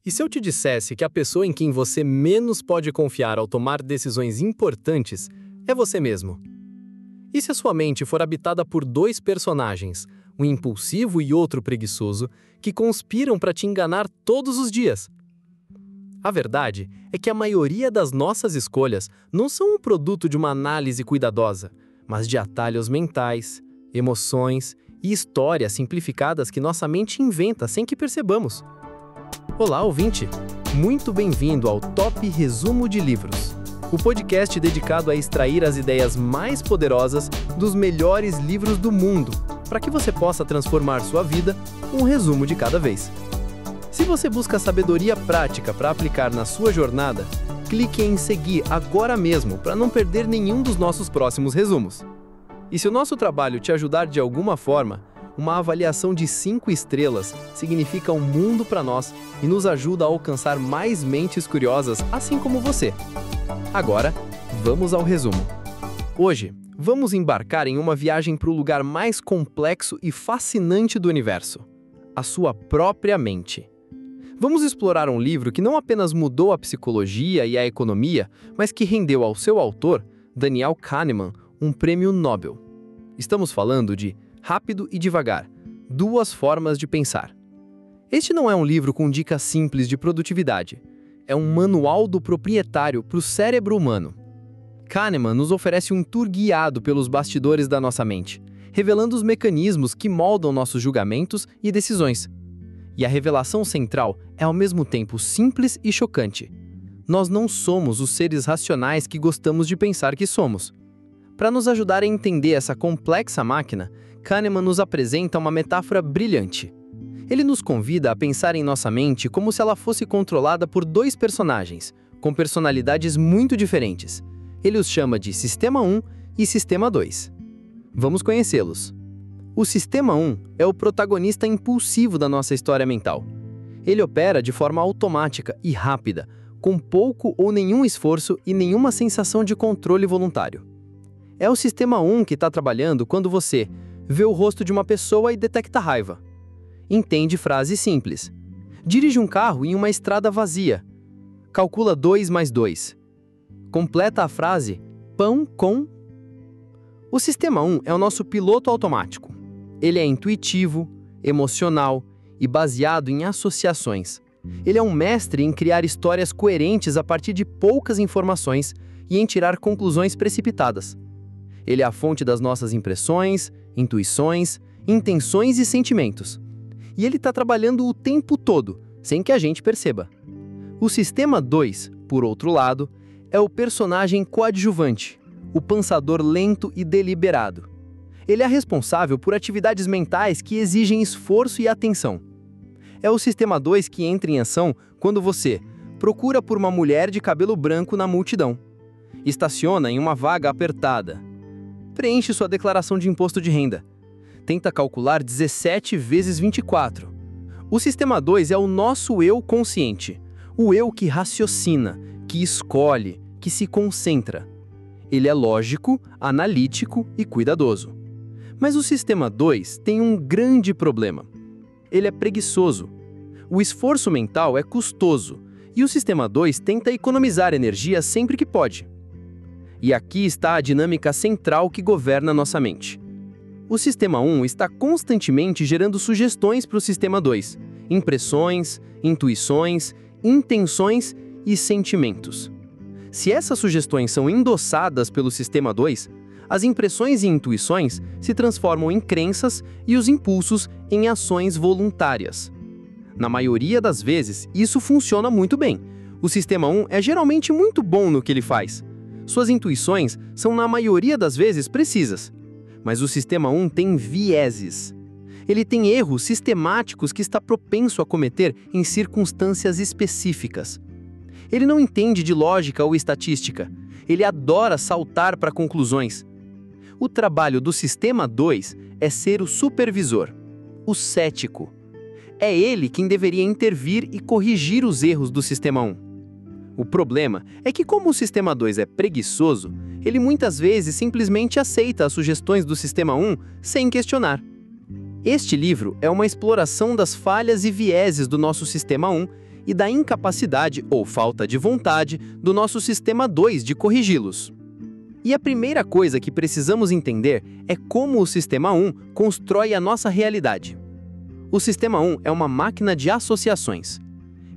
E se eu te dissesse que a pessoa em quem você menos pode confiar ao tomar decisões importantes é você mesmo? E se a sua mente for habitada por dois personagens, um impulsivo e outro preguiçoso, que conspiram para te enganar todos os dias? A verdade é que a maioria das nossas escolhas não são um produto de uma análise cuidadosa, mas de atalhos mentais, emoções e histórias simplificadas que nossa mente inventa sem que percebamos. Olá, ouvinte! Muito bem-vindo ao Top Resumo de Livros, o podcast dedicado a extrair as ideias mais poderosas dos melhores livros do mundo, para que você possa transformar sua vida um resumo de cada vez. Se você busca sabedoria prática para aplicar na sua jornada, clique em seguir agora mesmo para não perder nenhum dos nossos próximos resumos. E se o nosso trabalho te ajudar de alguma forma, uma avaliação de 5 estrelas significa um mundo para nós e nos ajuda a alcançar mais mentes curiosas, assim como você. Agora, vamos ao resumo. Hoje, vamos embarcar em uma viagem para o lugar mais complexo e fascinante do universo, a sua própria mente. Vamos explorar um livro que não apenas mudou a psicologia e a economia, mas que rendeu ao seu autor, Daniel Kahneman, um prêmio Nobel. Estamos falando de Rápido e Devagar, Duas Formas de Pensar. Este não é um livro com dicas simples de produtividade. É um manual do proprietário para o cérebro humano. Kahneman nos oferece um tour guiado pelos bastidores da nossa mente, revelando os mecanismos que moldam nossos julgamentos e decisões. E a revelação central é ao mesmo tempo simples e chocante. Nós não somos os seres racionais que gostamos de pensar que somos. Para nos ajudar a entender essa complexa máquina, Kahneman nos apresenta uma metáfora brilhante. Ele nos convida a pensar em nossa mente como se ela fosse controlada por dois personagens, com personalidades muito diferentes. Ele os chama de Sistema 1 e Sistema 2. Vamos conhecê-los. O Sistema 1 é o protagonista impulsivo da nossa história mental. Ele opera de forma automática e rápida, com pouco ou nenhum esforço e nenhuma sensação de controle voluntário. É o Sistema 1 que está trabalhando quando você vê o rosto de uma pessoa e detecta raiva. Entende frases simples. Dirige um carro em uma estrada vazia. Calcula 2 mais 2. Completa a frase pão com... O Sistema 1 é o nosso piloto automático. Ele é intuitivo, emocional e baseado em associações. Ele é um mestre em criar histórias coerentes a partir de poucas informações e em tirar conclusões precipitadas. Ele é a fonte das nossas impressões, intuições, intenções e sentimentos. E ele está trabalhando o tempo todo, sem que a gente perceba. O Sistema 2, por outro lado, é o personagem coadjuvante, o pensador lento e deliberado. Ele é responsável por atividades mentais que exigem esforço e atenção. É o Sistema 2 que entra em ação quando você procura por uma mulher de cabelo branco na multidão, estaciona em uma vaga apertada, preenche sua declaração de imposto de renda, tenta calcular 17 vezes 24. O Sistema 2 é o nosso eu consciente, o eu que raciocina, que escolhe, que se concentra. Ele é lógico, analítico e cuidadoso. Mas o Sistema 2 tem um grande problema. Ele é preguiçoso. O esforço mental é custoso e o Sistema 2 tenta economizar energia sempre que pode. E aqui está a dinâmica central que governa nossa mente. O Sistema 1 está constantemente gerando sugestões para o Sistema 2, impressões, intuições, intenções e sentimentos. Se essas sugestões são endossadas pelo Sistema 2, as impressões e intuições se transformam em crenças e os impulsos em ações voluntárias. Na maioria das vezes, isso funciona muito bem. O Sistema 1 é geralmente muito bom no que ele faz. Suas intuições são, na maioria das vezes, precisas. Mas o Sistema 1 tem vieses. Ele tem erros sistemáticos que está propenso a cometer em circunstâncias específicas. Ele não entende de lógica ou estatística. Ele adora saltar para conclusões. O trabalho do Sistema 2 é ser o supervisor, o cético. É ele quem deveria intervir e corrigir os erros do Sistema 1. O problema é que, como o Sistema 2 é preguiçoso, ele muitas vezes simplesmente aceita as sugestões do Sistema 1 sem questionar. Este livro é uma exploração das falhas e vieses do nosso Sistema 1 e da incapacidade ou falta de vontade do nosso sistema 2 de corrigi-los. E a primeira coisa que precisamos entender é como o sistema 1 constrói a nossa realidade. O sistema 1 é uma máquina de associações.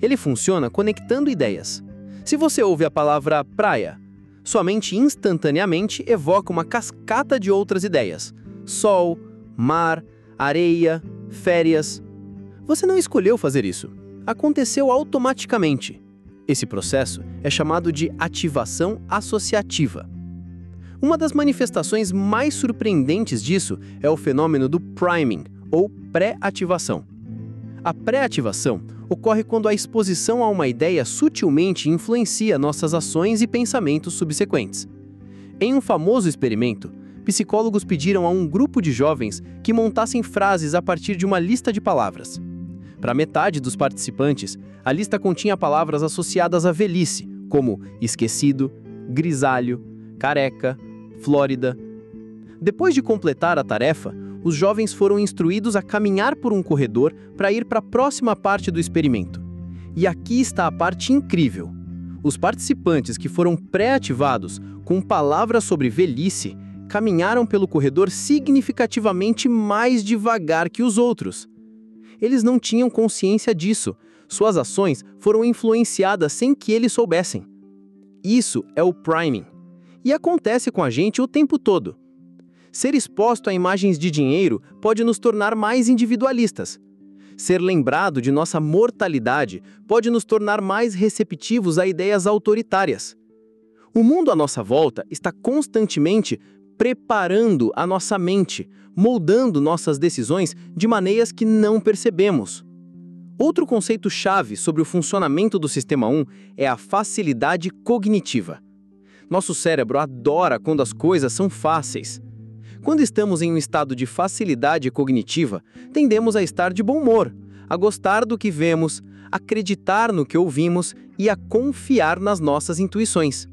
Ele funciona conectando ideias. Se você ouve a palavra praia, sua mente instantaneamente evoca uma cascata de outras ideias: sol, mar, areia, férias. Você não escolheu fazer isso. Aconteceu automaticamente. Esse processo é chamado de ativação associativa. Uma das manifestações mais surpreendentes disso é o fenômeno do priming, ou pré-ativação. A pré-ativação ocorre quando a exposição a uma ideia sutilmente influencia nossas ações e pensamentos subsequentes. Em um famoso experimento, psicólogos pediram a um grupo de jovens que montassem frases a partir de uma lista de palavras. Para metade dos participantes, a lista continha palavras associadas à velhice, como esquecido, grisalho, careca, Flórida. Depois de completar a tarefa, os jovens foram instruídos a caminhar por um corredor para ir para a próxima parte do experimento. E aqui está a parte incrível. Os participantes que foram pré-ativados com palavras sobre velhice caminharam pelo corredor significativamente mais devagar que os outros. Eles não tinham consciência disso. Suas ações foram influenciadas sem que eles soubessem. Isso é o priming. E acontece com a gente o tempo todo. Ser exposto a imagens de dinheiro pode nos tornar mais individualistas. Ser lembrado de nossa mortalidade pode nos tornar mais receptivos a ideias autoritárias. O mundo à nossa volta está constantemente preparando a nossa mente, moldando nossas decisões de maneiras que não percebemos. Outro conceito-chave sobre o funcionamento do sistema 1 é a facilidade cognitiva. Nosso cérebro adora quando as coisas são fáceis. Quando estamos em um estado de facilidade cognitiva, tendemos a estar de bom humor, a gostar do que vemos, acreditar no que ouvimos e a confiar nas nossas intuições.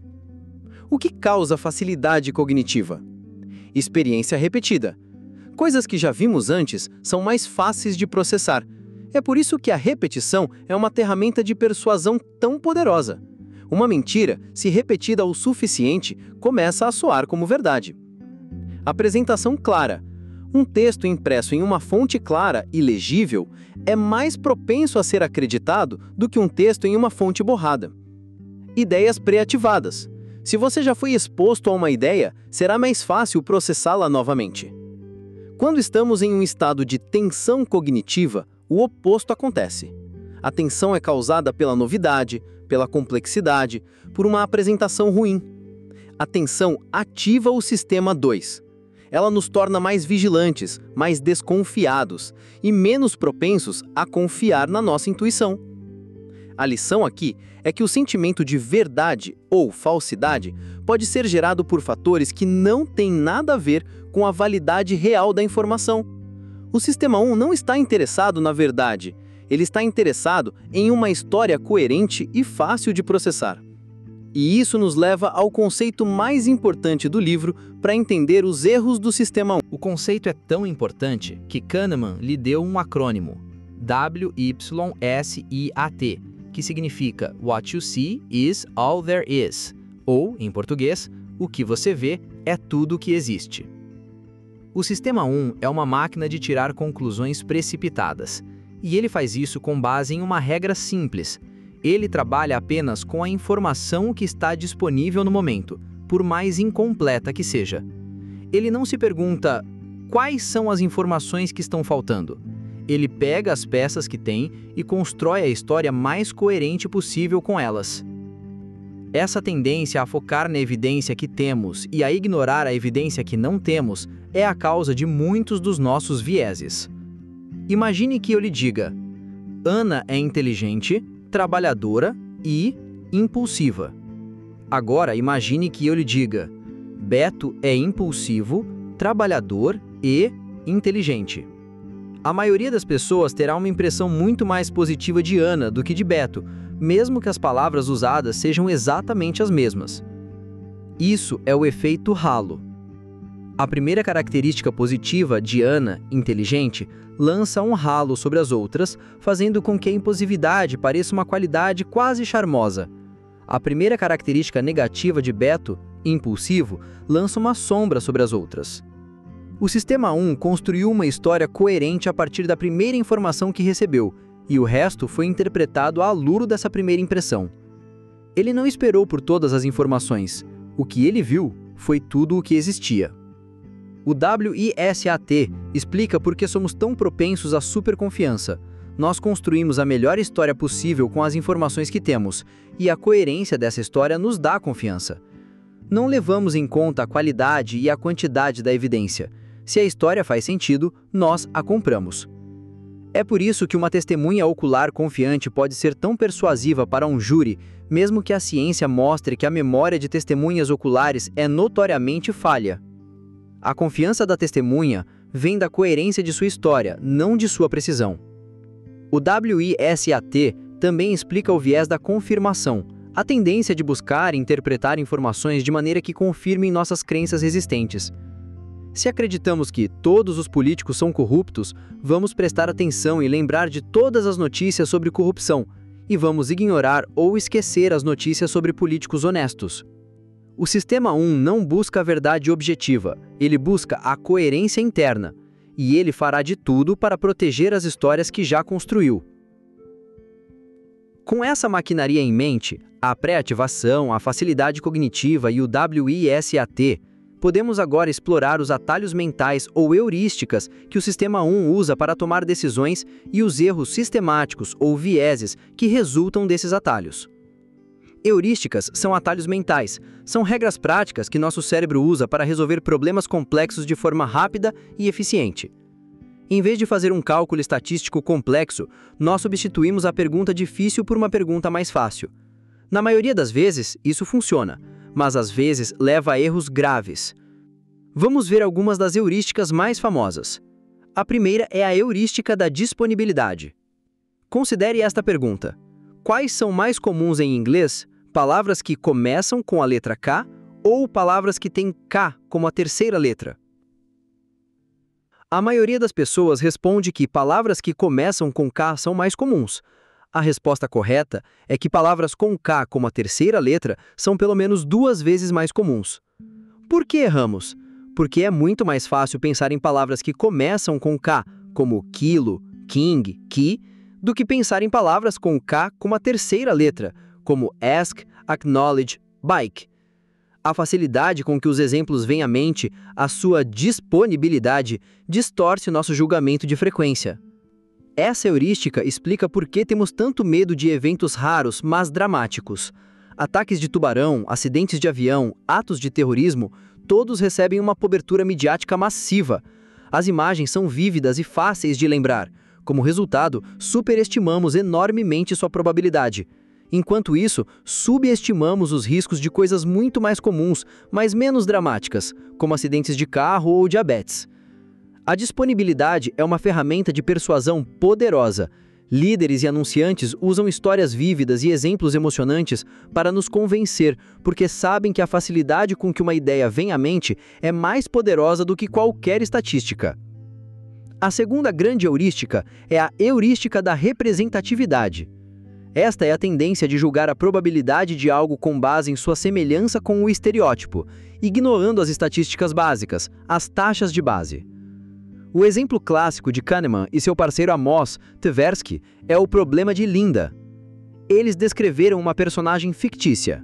O que causa facilidade cognitiva? Experiência repetida. Coisas que já vimos antes são mais fáceis de processar. É por isso que a repetição é uma ferramenta de persuasão tão poderosa. Uma mentira, se repetida o suficiente, começa a soar como verdade. Apresentação clara. Um texto impresso em uma fonte clara e legível é mais propenso a ser acreditado do que um texto em uma fonte borrada. Ideias pré-ativadas. Se você já foi exposto a uma ideia, será mais fácil processá-la novamente. Quando estamos em um estado de tensão cognitiva, o oposto acontece. A tensão é causada pela novidade, pela complexidade, por uma apresentação ruim. A tensão ativa o sistema 2. Ela nos torna mais vigilantes, mais desconfiados e menos propensos a confiar na nossa intuição. A lição aqui é que o sentimento de verdade ou falsidade pode ser gerado por fatores que não têm nada a ver com a validade real da informação. O sistema 1 não está interessado na verdade, ele está interessado em uma história coerente e fácil de processar. E isso nos leva ao conceito mais importante do livro para entender os erros do sistema 1. O conceito é tão importante que Kahneman lhe deu um acrônimo, WYSIAT, que significa What you see is all there is, ou, em português, o que você vê é tudo o que existe. O sistema 1 é uma máquina de tirar conclusões precipitadas, e ele faz isso com base em uma regra simples. Ele trabalha apenas com a informação que está disponível no momento, por mais incompleta que seja. Ele não se pergunta quais são as informações que estão faltando. Ele pega as peças que tem e constrói a história mais coerente possível com elas. Essa tendência a focar na evidência que temos e a ignorar a evidência que não temos é a causa de muitos dos nossos vieses. Imagine que eu lhe diga: Ana é inteligente, trabalhadora e impulsiva. Agora imagine que eu lhe diga: Beto é impulsivo, trabalhador e inteligente. A maioria das pessoas terá uma impressão muito mais positiva de Ana do que de Beto, mesmo que as palavras usadas sejam exatamente as mesmas. Isso é o efeito halo. A primeira característica positiva de Ana, inteligente, lança um halo sobre as outras, fazendo com que a impulsividade pareça uma qualidade quase charmosa. A primeira característica negativa de Beto, impulsivo, lança uma sombra sobre as outras. O Sistema 1 construiu uma história coerente a partir da primeira informação que recebeu, e o resto foi interpretado à luro dessa primeira impressão. Ele não esperou por todas as informações. O que ele viu foi tudo o que existia. O WISAT explica por que somos tão propensos à superconfiança. Nós construímos a melhor história possível com as informações que temos, e a coerência dessa história nos dá confiança. Não levamos em conta a qualidade e a quantidade da evidência. Se a história faz sentido, nós a compramos. É por isso que uma testemunha ocular confiante pode ser tão persuasiva para um júri, mesmo que a ciência mostre que a memória de testemunhas oculares é notoriamente falha. A confiança da testemunha vem da coerência de sua história, não de sua precisão. O WISAT também explica o viés da confirmação, a tendência de buscar e interpretar informações de maneira que confirmem nossas crenças existentes. Se acreditamos que todos os políticos são corruptos, vamos prestar atenção e lembrar de todas as notícias sobre corrupção, e vamos ignorar ou esquecer as notícias sobre políticos honestos. O Sistema 1 não busca a verdade objetiva, ele busca a coerência interna, e ele fará de tudo para proteger as histórias que já construiu. Com essa maquinaria em mente, a pré-ativação, a facilidade cognitiva e o WISAT, podemos agora explorar os atalhos mentais ou heurísticas que o Sistema 1 usa para tomar decisões e os erros sistemáticos ou vieses que resultam desses atalhos. Heurísticas são atalhos mentais, são regras práticas que nosso cérebro usa para resolver problemas complexos de forma rápida e eficiente. Em vez de fazer um cálculo estatístico complexo, nós substituímos a pergunta difícil por uma pergunta mais fácil. Na maioria das vezes, isso funciona, mas às vezes leva a erros graves. Vamos ver algumas das heurísticas mais famosas. A primeira é a heurística da disponibilidade. Considere esta pergunta: quais são mais comuns em inglês, palavras que começam com a letra K ou palavras que têm K como a terceira letra? A maioria das pessoas responde que palavras que começam com K são mais comuns. A resposta correta é que palavras com K como a terceira letra são pelo menos 2 vezes mais comuns. Por que erramos? Porque é muito mais fácil pensar em palavras que começam com K, como quilo, king, key, do que pensar em palavras com K como a terceira letra, como ask, acknowledge, bike. A facilidade com que os exemplos vêm à mente, a sua disponibilidade, distorce nosso julgamento de frequência. Essa heurística explica por que temos tanto medo de eventos raros, mas dramáticos. Ataques de tubarão, acidentes de avião, atos de terrorismo, todos recebem uma cobertura midiática massiva. As imagens são vívidas e fáceis de lembrar. Como resultado, superestimamos enormemente sua probabilidade. Enquanto isso, subestimamos os riscos de coisas muito mais comuns, mas menos dramáticas, como acidentes de carro ou diabetes. A disponibilidade é uma ferramenta de persuasão poderosa. Líderes e anunciantes usam histórias vívidas e exemplos emocionantes para nos convencer, porque sabem que a facilidade com que uma ideia vem à mente é mais poderosa do que qualquer estatística. A segunda grande heurística é a heurística da representatividade. Esta é a tendência de julgar a probabilidade de algo com base em sua semelhança com o estereótipo, ignorando as estatísticas básicas, as taxas de base. O exemplo clássico de Kahneman e seu parceiro Amos Tversky é o problema de Linda. Eles descreveram uma personagem fictícia.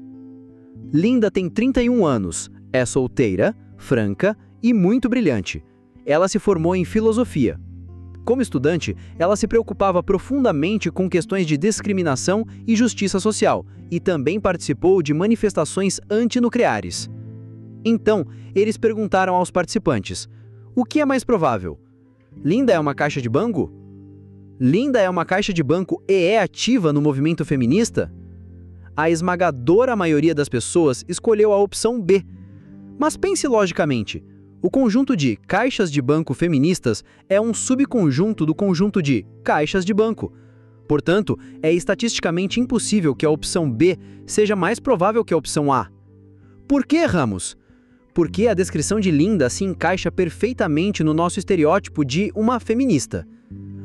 Linda tem 31 anos, é solteira, franca e muito brilhante. Ela se formou em filosofia. Como estudante, ela se preocupava profundamente com questões de discriminação e justiça social e também participou de manifestações antinucleares. Então, eles perguntaram aos participantes: o que é mais provável? Linda é uma caixa de banco? Linda é uma caixa de banco e é ativa no movimento feminista? A esmagadora maioria das pessoas escolheu a opção B. Mas pense logicamente. O conjunto de caixas de banco feministas é um subconjunto do conjunto de caixas de banco. Portanto, é estatisticamente impossível que a opção B seja mais provável que a opção A. Por que erramos? porque a descrição de Linda se encaixa perfeitamente no nosso estereótipo de uma feminista.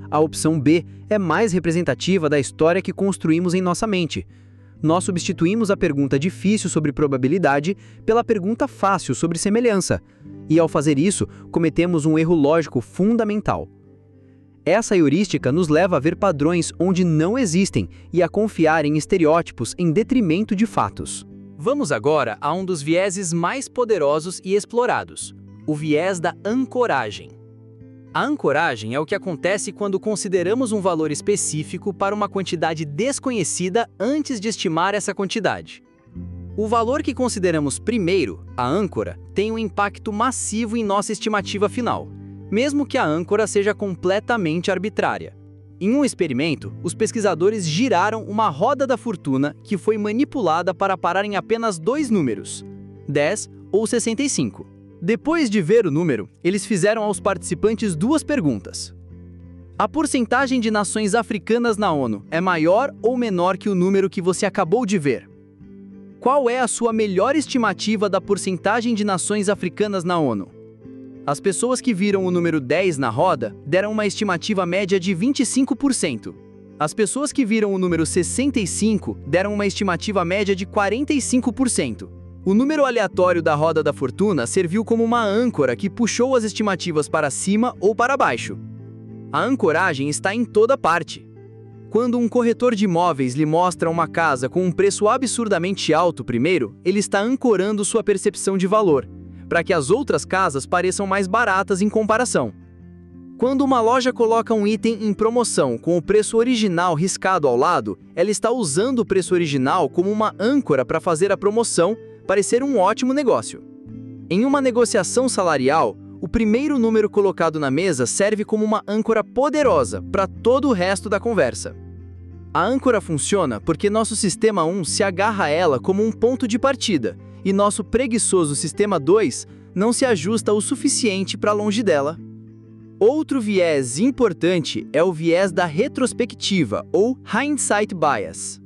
A opção B é mais representativa da história que construímos em nossa mente. Nós substituímos a pergunta difícil sobre probabilidade pela pergunta fácil sobre semelhança, e ao fazer isso, cometemos um erro lógico fundamental. Essa heurística nos leva a ver padrões onde não existem e a confiar em estereótipos em detrimento de fatos. Vamos agora a um dos vieses mais poderosos e explorados, o viés da ancoragem. A ancoragem é o que acontece quando consideramos um valor específico para uma quantidade desconhecida antes de estimar essa quantidade. O valor que consideramos primeiro, a âncora, tem um impacto massivo em nossa estimativa final, mesmo que a âncora seja completamente arbitrária. Em um experimento, os pesquisadores giraram uma roda da fortuna que foi manipulada para parar em apenas 2 números, 10 ou 65. Depois de ver o número, eles fizeram aos participantes 2 perguntas. A porcentagem de nações africanas na ONU é maior ou menor que o número que você acabou de ver? Qual é a sua melhor estimativa da porcentagem de nações africanas na ONU? As pessoas que viram o número 10 na roda deram uma estimativa média de 25%. As pessoas que viram o número 65 deram uma estimativa média de 45%. O número aleatório da roda da fortuna serviu como uma âncora que puxou as estimativas para cima ou para baixo. A ancoragem está em toda parte. Quando um corretor de imóveis lhe mostra uma casa com um preço absurdamente alto primeiro, ele está ancorando sua percepção de valor, para que as outras casas pareçam mais baratas em comparação. Quando uma loja coloca um item em promoção com o preço original riscado ao lado, ela está usando o preço original como uma âncora para fazer a promoção parecer um ótimo negócio. Em uma negociação salarial, o primeiro número colocado na mesa serve como uma âncora poderosa para todo o resto da conversa. A âncora funciona porque nosso sistema 1 se agarra a ela como um ponto de partida, e nosso preguiçoso sistema 2 não se ajusta o suficiente para longe dela. Outro viés importante é o viés da retrospectiva, ou hindsight bias.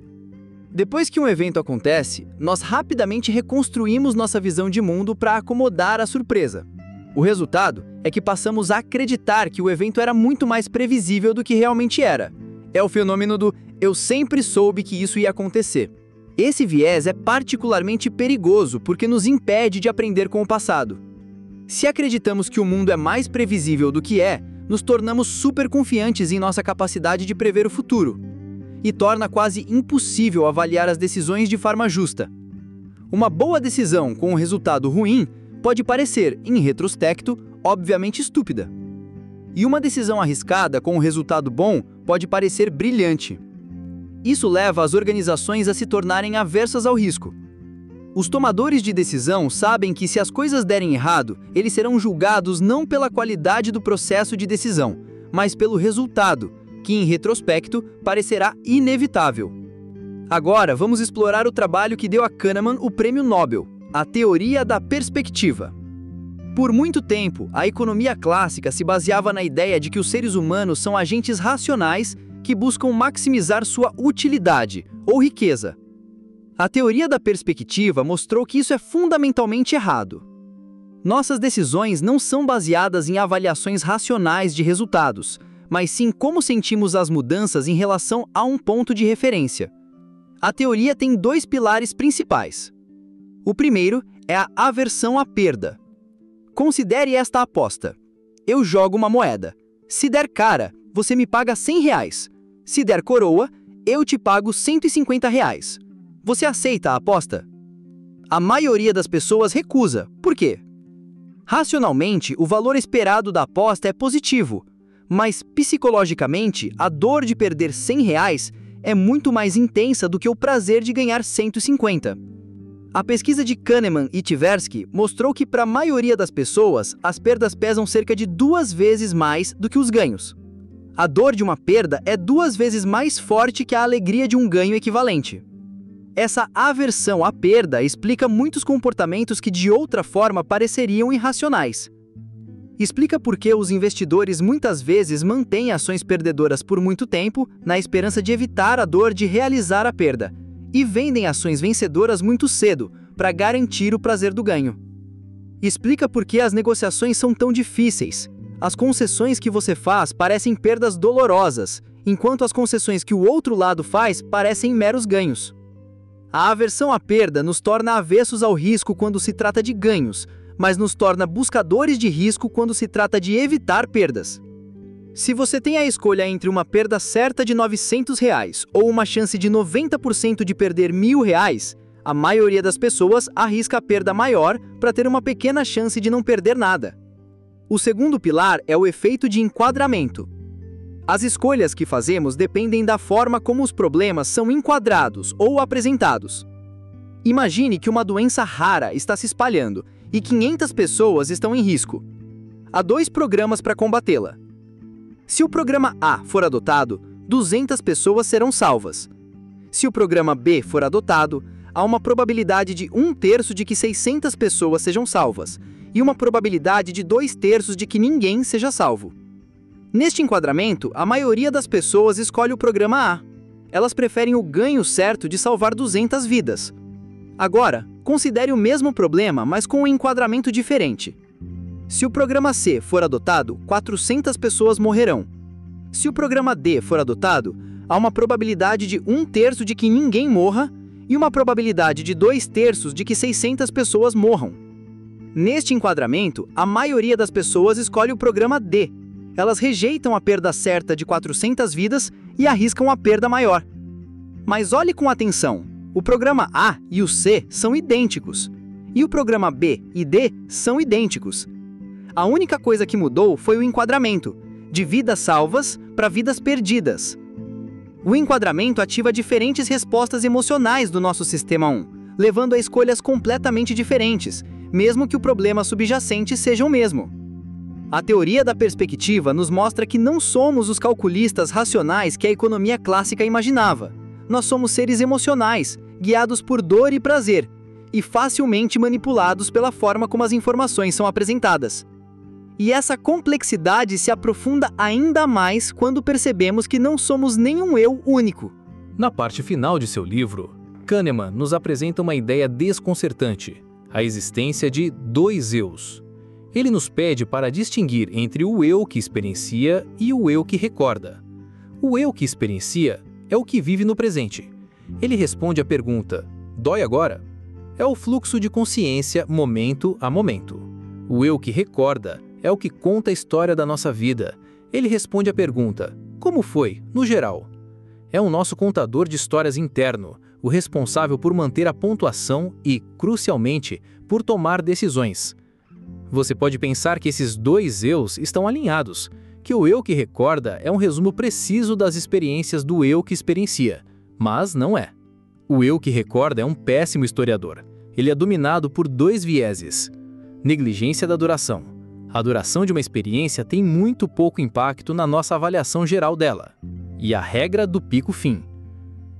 Depois que um evento acontece, nós rapidamente reconstruímos nossa visão de mundo para acomodar a surpresa. O resultado é que passamos a acreditar que o evento era muito mais previsível do que realmente era. É o fenômeno do "eu sempre soube que isso ia acontecer". Esse viés é particularmente perigoso porque nos impede de aprender com o passado. Se acreditamos que o mundo é mais previsível do que é, nos tornamos super confiantes em nossa capacidade de prever o futuro, e torna quase impossível avaliar as decisões de forma justa. Uma boa decisão com um resultado ruim pode parecer, em retrospecto, obviamente estúpida. E uma decisão arriscada com um resultado bom pode parecer brilhante. Isso leva as organizações a se tornarem aversas ao risco. Os tomadores de decisão sabem que se as coisas derem errado, eles serão julgados não pela qualidade do processo de decisão, mas pelo resultado, que em retrospecto parecerá inevitável. Agora vamos explorar o trabalho que deu a Kahneman o Prêmio Nobel, a teoria da perspectiva. Por muito tempo, a economia clássica se baseava na ideia de que os seres humanos são agentes racionais que buscam maximizar sua utilidade, ou riqueza. A teoria da perspectiva mostrou que isso é fundamentalmente errado. Nossas decisões não são baseadas em avaliações racionais de resultados, mas sim como sentimos as mudanças em relação a um ponto de referência. A teoria tem 2 pilares principais. O primeiro é a aversão à perda. Considere esta aposta. Eu jogo uma moeda. Se der cara, você me paga R$100. Se der coroa, eu te pago R$150. Você aceita a aposta? A maioria das pessoas recusa. Por quê? Racionalmente, o valor esperado da aposta é positivo, mas psicologicamente, a dor de perder R$100 é muito mais intensa do que o prazer de ganhar 150. A pesquisa de Kahneman e Tversky mostrou que para a maioria das pessoas, as perdas pesam cerca de 2 vezes mais do que os ganhos. A dor de uma perda é 2 vezes mais forte que a alegria de um ganho equivalente. Essa aversão à perda explica muitos comportamentos que de outra forma pareceriam irracionais. Explica por que os investidores muitas vezes mantêm ações perdedoras por muito tempo na esperança de evitar a dor de realizar a perda, e vendem ações vencedoras muito cedo para garantir o prazer do ganho. Explica por que as negociações são tão difíceis. As concessões que você faz parecem perdas dolorosas, enquanto as concessões que o outro lado faz parecem meros ganhos. A aversão à perda nos torna avessos ao risco quando se trata de ganhos, mas nos torna buscadores de risco quando se trata de evitar perdas. Se você tem a escolha entre uma perda certa de R$900 ou uma chance de 90% de perder R$1.000, a maioria das pessoas arrisca a perda maior para ter uma pequena chance de não perder nada. O segundo pilar é o efeito de enquadramento. As escolhas que fazemos dependem da forma como os problemas são enquadrados ou apresentados. Imagine que uma doença rara está se espalhando e 500 pessoas estão em risco. Há 2 programas para combatê-la. Se o programa A for adotado, 200 pessoas serão salvas. Se o programa B for adotado, há uma probabilidade de 1/3 de que 600 pessoas sejam salvas e uma probabilidade de 2/3 de que ninguém seja salvo. Neste enquadramento, a maioria das pessoas escolhe o programa A. Elas preferem o ganho certo de salvar 200 vidas. Agora, considere o mesmo problema, mas com um enquadramento diferente. Se o programa C for adotado, 400 pessoas morrerão. Se o programa D for adotado, há uma probabilidade de 1/3 de que ninguém morra e uma probabilidade de 2/3 de que 600 pessoas morram. Neste enquadramento, a maioria das pessoas escolhe o programa D. Elas rejeitam a perda certa de 400 vidas e arriscam a perda maior. Mas olhe com atenção, o programa A e o C são idênticos, e o programa B e D são idênticos. A única coisa que mudou foi o enquadramento, de vidas salvas para vidas perdidas. O enquadramento ativa diferentes respostas emocionais do nosso sistema 1, levando a escolhas completamente diferentes, mesmo que o problema subjacente seja o mesmo. A teoria da perspectiva nos mostra que não somos os calculistas racionais que a economia clássica imaginava. Nós somos seres emocionais, guiados por dor e prazer, e facilmente manipulados pela forma como as informações são apresentadas. E essa complexidade se aprofunda ainda mais quando percebemos que não somos nenhum eu único. Na parte final de seu livro, Kahneman nos apresenta uma ideia desconcertante, a existência de 2 eus. Ele nos pede para distinguir entre o eu que experiencia e o eu que recorda. O eu que experiencia é o que vive no presente. Ele responde à pergunta: dói agora? É o fluxo de consciência momento a momento. O eu que recorda é o que conta a história da nossa vida. Ele responde à pergunta: como foi, no geral? É o nosso contador de histórias interno, o responsável por manter a pontuação e, crucialmente, por tomar decisões. Você pode pensar que esses 2 eus estão alinhados, que o eu que recorda é um resumo preciso das experiências do eu que experiencia, mas não é. O eu que recorda é um péssimo historiador. Ele é dominado por 2 vieses. Negligência da duração. A duração de uma experiência tem muito pouco impacto na nossa avaliação geral dela. E a regra do pico-fim.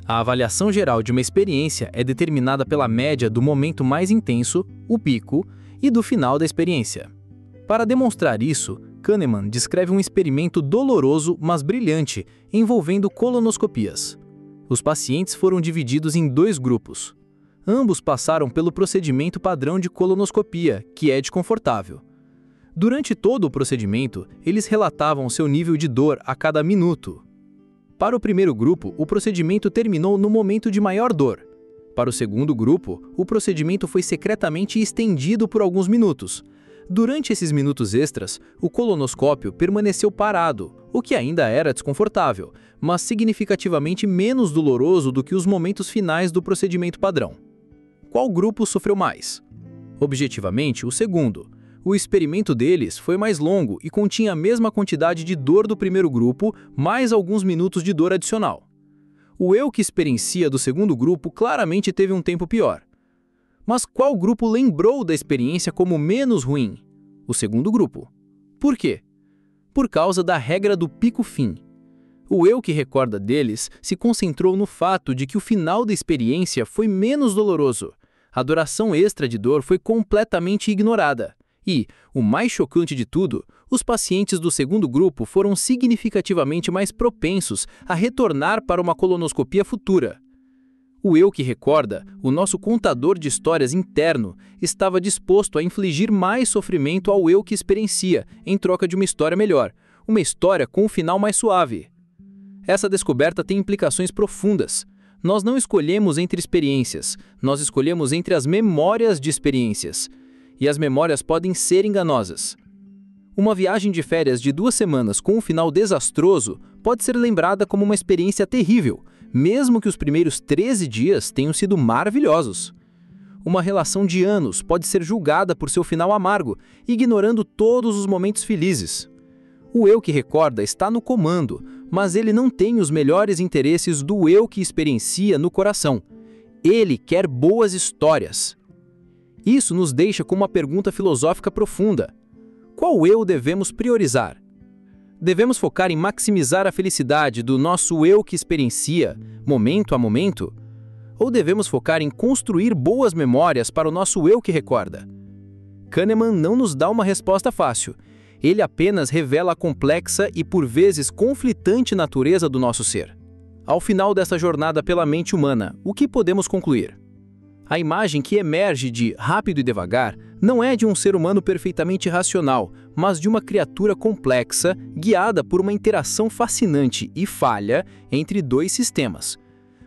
A avaliação geral de uma experiência é determinada pela média do momento mais intenso, o pico, e do final da experiência. Para demonstrar isso, Kahneman descreve um experimento doloroso, mas brilhante, envolvendo colonoscopias. Os pacientes foram divididos em 2 grupos. Ambos passaram pelo procedimento padrão de colonoscopia, que é desconfortável. Durante todo o procedimento, eles relatavam seu nível de dor a cada minuto. Para o primeiro grupo, o procedimento terminou no momento de maior dor. Para o segundo grupo, o procedimento foi secretamente estendido por alguns minutos. Durante esses minutos extras, o colonoscópio permaneceu parado, o que ainda era desconfortável, mas significativamente menos doloroso do que os momentos finais do procedimento padrão. Qual grupo sofreu mais? Objetivamente, o segundo. O experimento deles foi mais longo e continha a mesma quantidade de dor do primeiro grupo, mais alguns minutos de dor adicional. O eu que experiencia do segundo grupo claramente teve um tempo pior. Mas qual grupo lembrou da experiência como menos ruim? O segundo grupo. Por quê? Por causa da regra do pico-fim. O eu que recorda deles se concentrou no fato de que o final da experiência foi menos doloroso. A duração extra de dor foi completamente ignorada. E, o mais chocante de tudo, os pacientes do segundo grupo foram significativamente mais propensos a retornar para uma colonoscopia futura. O eu que recorda, o nosso contador de histórias interno, estava disposto a infligir mais sofrimento ao eu que experiencia, em troca de uma história melhor, uma história com um final mais suave. Essa descoberta tem implicações profundas. Nós não escolhemos entre experiências, nós escolhemos entre as memórias de experiências. E as memórias podem ser enganosas. Uma viagem de férias de 2 semanas com um final desastroso pode ser lembrada como uma experiência terrível, mesmo que os primeiros 13 dias tenham sido maravilhosos. Uma relação de anos pode ser julgada por seu final amargo, ignorando todos os momentos felizes. O eu que recorda está no comando, mas ele não tem os melhores interesses do eu que experiencia no coração. Ele quer boas histórias. Isso nos deixa com uma pergunta filosófica profunda. Qual eu devemos priorizar? Devemos focar em maximizar a felicidade do nosso eu que experiencia, momento a momento? Ou devemos focar em construir boas memórias para o nosso eu que recorda? Kahneman não nos dá uma resposta fácil. Ele apenas revela a complexa e por vezes conflitante natureza do nosso ser. Ao final dessa jornada pela mente humana, o que podemos concluir? A imagem que emerge de Rápido e Devagar não é de um ser humano perfeitamente racional, mas de uma criatura complexa, guiada por uma interação fascinante e falha entre 2 sistemas.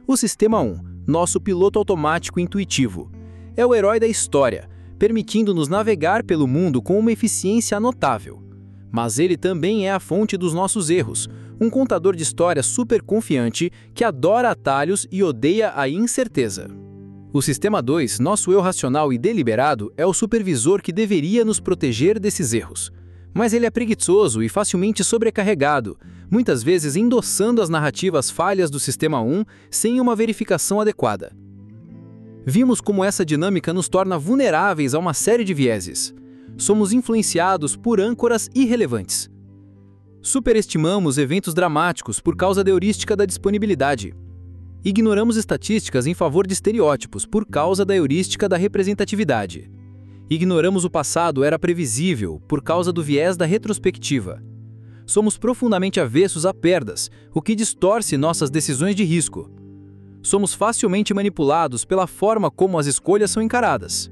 O Sistema 1, nosso piloto automático intuitivo, é o herói da história, permitindo-nos navegar pelo mundo com uma eficiência notável. Mas ele também é a fonte dos nossos erros, um contador de histórias super confiante que adora atalhos e odeia a incerteza. O Sistema 2, nosso eu racional e deliberado, é o supervisor que deveria nos proteger desses erros. Mas ele é preguiçoso e facilmente sobrecarregado, muitas vezes endossando as narrativas falhas do Sistema 1 sem uma verificação adequada. Vimos como essa dinâmica nos torna vulneráveis a uma série de vieses. Somos influenciados por âncoras irrelevantes. Superestimamos eventos dramáticos por causa da heurística da disponibilidade. Ignoramos estatísticas em favor de estereótipos por causa da heurística da representatividade. Ignoramos o passado era previsível por causa do viés da retrospectiva. Somos profundamente avessos a perdas, o que distorce nossas decisões de risco. Somos facilmente manipulados pela forma como as escolhas são encaradas.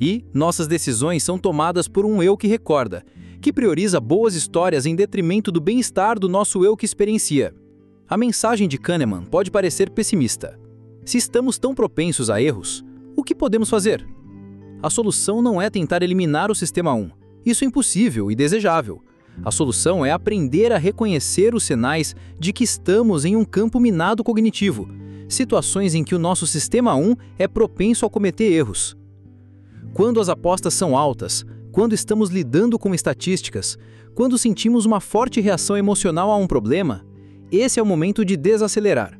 E nossas decisões são tomadas por um eu que recorda, que prioriza boas histórias em detrimento do bem-estar do nosso eu que experiencia. A mensagem de Kahneman pode parecer pessimista. Se estamos tão propensos a erros, o que podemos fazer? A solução não é tentar eliminar o Sistema 1. Isso é impossível e desejável. A solução é aprender a reconhecer os sinais de que estamos em um campo minado cognitivo, situações em que o nosso Sistema 1 é propenso a cometer erros. Quando as apostas são altas, quando estamos lidando com estatísticas, quando sentimos uma forte reação emocional a um problema, esse é o momento de desacelerar.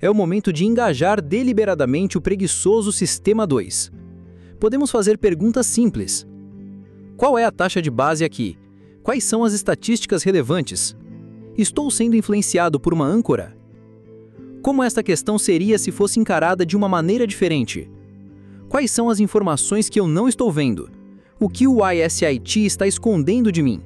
É o momento de engajar deliberadamente o preguiçoso Sistema 2. Podemos fazer perguntas simples. Qual é a taxa de base aqui? Quais são as estatísticas relevantes? Estou sendo influenciado por uma âncora? Como esta questão seria se fosse encarada de uma maneira diferente? Quais são as informações que eu não estou vendo? O que o ISIT está escondendo de mim?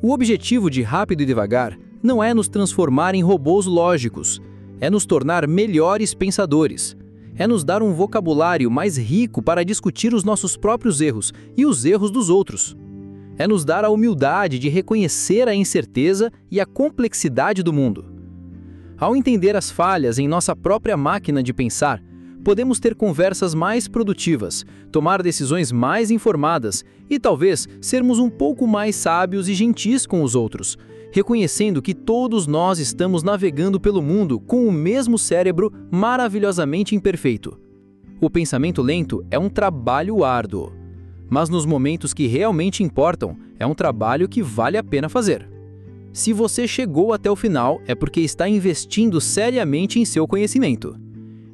O objetivo de Rápido e Devagar não é nos transformar em robôs lógicos, é nos tornar melhores pensadores, é nos dar um vocabulário mais rico para discutir os nossos próprios erros e os erros dos outros. É nos dar a humildade de reconhecer a incerteza e a complexidade do mundo. Ao entender as falhas em nossa própria máquina de pensar, podemos ter conversas mais produtivas, tomar decisões mais informadas e talvez sermos um pouco mais sábios e gentis com os outros, reconhecendo que todos nós estamos navegando pelo mundo com o mesmo cérebro maravilhosamente imperfeito. O pensamento lento é um trabalho árduo, mas nos momentos que realmente importam, é um trabalho que vale a pena fazer. Se você chegou até o final, é porque está investindo seriamente em seu conhecimento.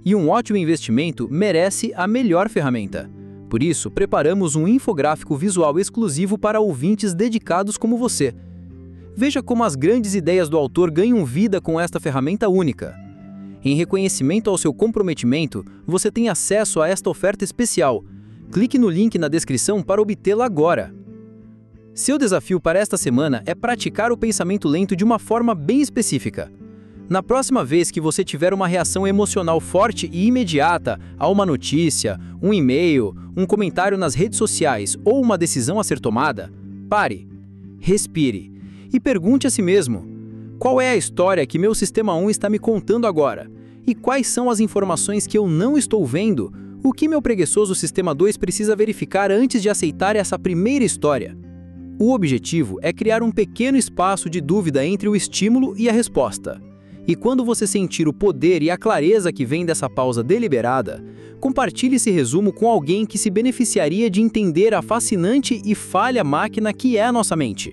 E um ótimo investimento merece a melhor ferramenta. Por isso, preparamos um infográfico visual exclusivo para ouvintes dedicados como você. Veja como as grandes ideias do autor ganham vida com esta ferramenta única. Em reconhecimento ao seu comprometimento, você tem acesso a esta oferta especial. Clique no link na descrição para obtê-la agora. Seu desafio para esta semana é praticar o pensamento lento de uma forma bem específica. Na próxima vez que você tiver uma reação emocional forte e imediata a uma notícia, um e-mail, um comentário nas redes sociais ou uma decisão a ser tomada, pare, respire e pergunte a si mesmo: qual é a história que meu sistema 1 está me contando agora? E quais são as informações que eu não estou vendo? O que meu preguiçoso sistema 2 precisa verificar antes de aceitar essa primeira história? O objetivo é criar um pequeno espaço de dúvida entre o estímulo e a resposta. E quando você sentir o poder e a clareza que vem dessa pausa deliberada, compartilhe esse resumo com alguém que se beneficiaria de entender a fascinante e falha máquina que é a nossa mente.